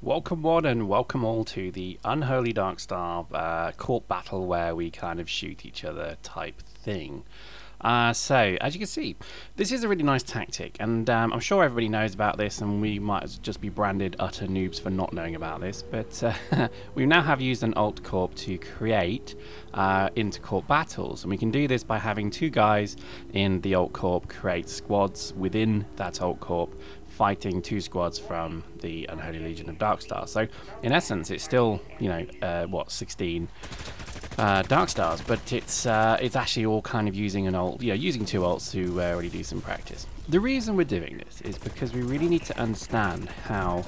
Welcome one and welcome all to the Unholy Darkstar Corp battle where we kind of shoot each other type thing. So, as you can see, this is a really nice tactic, and I'm sure everybody knows about this, and we might just be branded utter noobs for not knowing about this, but we now have used an alt corp to create inter-corp battles, and we can do this by having two guys in the alt corp create squads within that alt corp, fighting two squads from the Unholy Legion of Darkstar. So, in essence, it's still, you know, what, 16 Darkstars, but it's actually all kind of using an alt, using two alts to already do some practice. The reason we're doing this is because we really need to understand how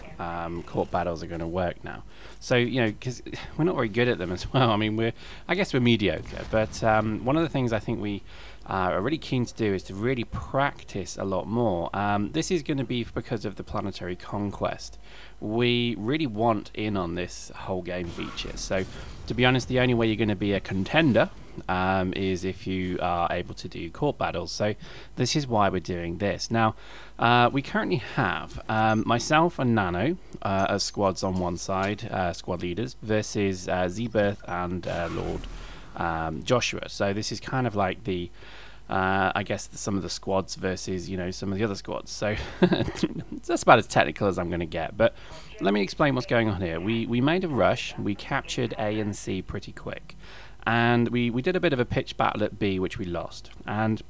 corp battles are going to work now. So, you know, because we're not very good at them as well. I mean, I guess we're mediocre, but one of the things I think we are really keen to do is to really practice a lot more. This is going to be because of the Planetary conquest. We really want in on this whole game feature. So, to be honest, the only way you're going to be a contender is if you are able to do corp battles. So this is why we're doing this. Now, we currently have myself and Nano as squads on one side, squad leaders, versus Zbirth and Lord Joshua. So this is kind of like the I guess some of the squads versus, you know, some of the other squads. So that's about as technical as I'm going to get. But let me explain what's going on here. We made a rush. We captured A and C pretty quick. And we did a bit of a pitch battle at B, which we lost. And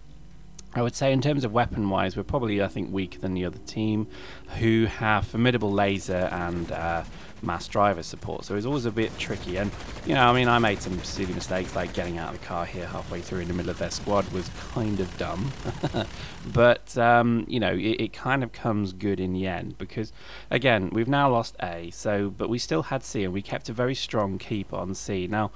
I would say in terms of weapon-wise, we're probably, I think, weaker than the other team, who have formidable laser and mass driver support. So it's always a bit tricky. And, you know, I mean, I made some silly mistakes, like getting out of the car here halfway through in the middle of their squad was kind of dumb. But, you know, it kind of comes good in the end because, again, we've now lost A, but we still had C, and we kept a very strong keep on C. Now,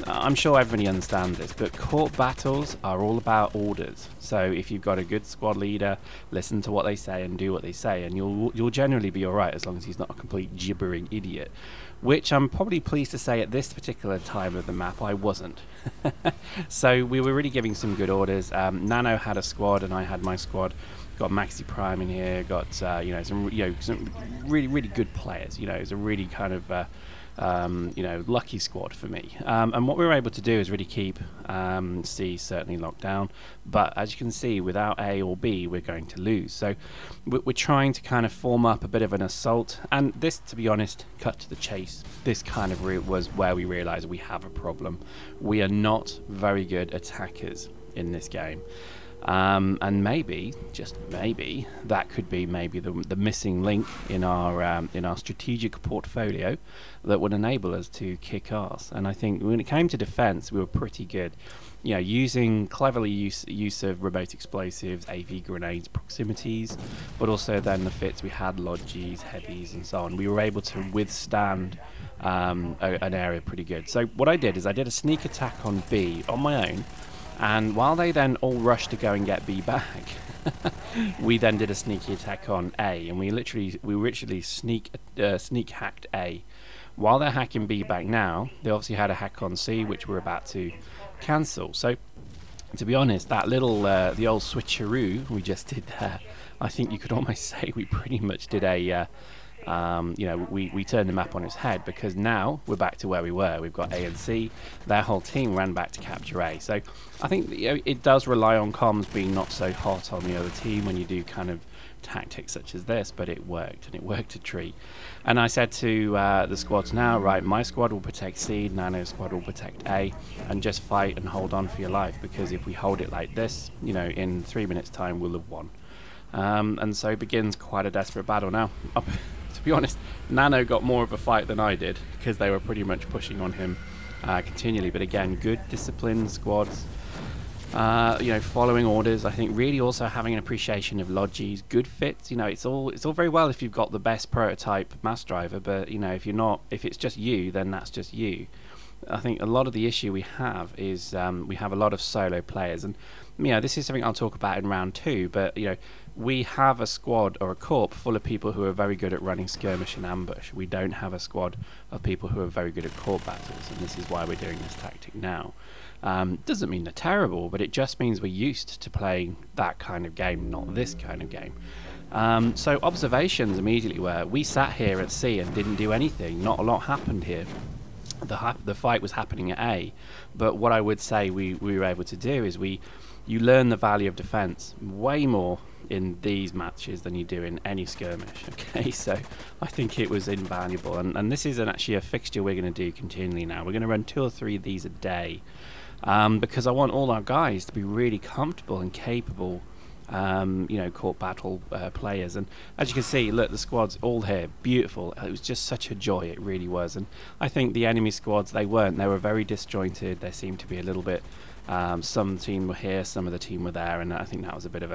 I'm sure everybody understands this, but corp battles are all about orders. So if you've got a good squad leader, listen to what they say and do what they say, and you'll generally be alright as long as he's not a complete gibbering idiot. Which I'm probably pleased to say at this particular time of the map I wasn't. So we were really giving some good orders. Nano had a squad and I had my squad. Got Maxi Prime in here. Got some really good players. You know, it's a really kind of lucky squad for me. And what we were able to do is really keep C certainly locked down. But as you can see, without A or B, we're going to lose. So we're trying to kind of form up a bit of an assault. And this, to be honest, cut to the chase. This kind of route was where we realized we have a problem. We are not very good attackers in this game. And maybe, just maybe, that could be maybe the missing link in our strategic portfolio that would enable us to kick ass. And I think when it came to defense, we were pretty good. You know, using cleverly use of remote explosives, AV grenades, proximities, but also then the fits we had, lodges, heavies, and so on. We were able to withstand an area pretty good. So what I did is I did a sneak attack on B on my own. And while they then all rushed to go and get B back, we then did a sneaky attack on A, and we literally sneak hacked A. While they're hacking B back now, they obviously had a hack on C, which we're about to cancel. So, to be honest, that little the old switcheroo we just did there, I think you could almost say we pretty much did a we turned the map on its head, because now we're back to where we were. We've got A and C. Their whole team ran back to capture A. So I think it does rely on comms being not so hot on the other team when you do kind of tactics such as this, but it worked, and it worked a treat. And I said to the squads now, right, my squad will protect C, Nano's squad will protect A, and just fight and hold on for your life, because if we hold it like this, you know, in 3 minutes time we'll have won. And so begins quite a desperate battle now. To be honest, Nano got more of a fight than I did, because they were pretty much pushing on him continually. But again, good disciplined squads, following orders. I think really also having an appreciation of lodges, good fits. You know, it's all very well if you've got the best prototype mass driver, but you know, if it's just you, then that's just you. I think a lot of the issue we have is we have a lot of solo players, and this is something I'll talk about in round 2, but we have a squad or a corp full of people who are very good at running skirmish and ambush. We don't have a squad of people who are very good at corp battles, and this is why we're doing this tactic now. Doesn't mean they're terrible, but it just means we're used to playing that kind of game, not this kind of game. So observations immediately were, we sat here at C and didn't do anything. Not a lot happened here. The fight was happening at A, but what I would say we were able to do is you learn the value of defense way more in these matches than you do in any skirmish. Okay, so I think it was invaluable, and this isn't actually a fixture we're going to do continually now. We're going to run 2 or 3 of these a day, because I want all our guys to be really comfortable and capable Corp battle players. And as you can see, look, the squad's all here, beautiful. It was just such a joy, it really was. And I think the enemy squads, they were very disjointed. There seemed to be a little bit, some team were here, some of the team were there, and I think that was a bit of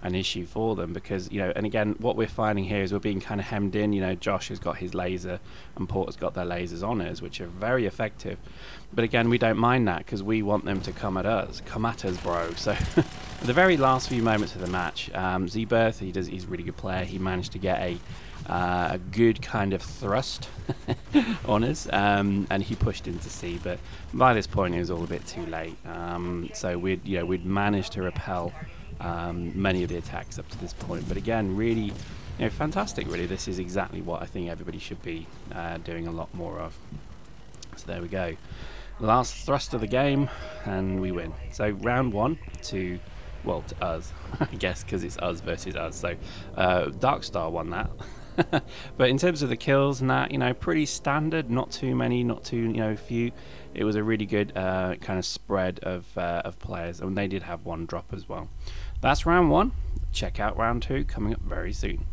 an issue for them, because and again, what we're finding here is we're being kind of hemmed in. Josh has got his laser and Porter's got their lasers on us, which are very effective, but again, we don't mind that because we want them to come at us, bro. So at the very last few moments of the match, Z-Birth, he's a really good player. He managed to get a good kind of thrust on us, and he pushed into C, but by this point it was all a bit too late. So we'd managed to repel many of the attacks up to this point, but again, really fantastic. Really, this is exactly what I think everybody should be doing a lot more of. So there we go, last thrust of the game, and we win. So round 1 to us, I guess, because it's us versus us. So Darkstar won that. But in terms of the kills and that, pretty standard, not too many, not too few. It was a really good kind of spread of players, and they did have 1 drop as well. That's round 1. Check out round 2 coming up very soon.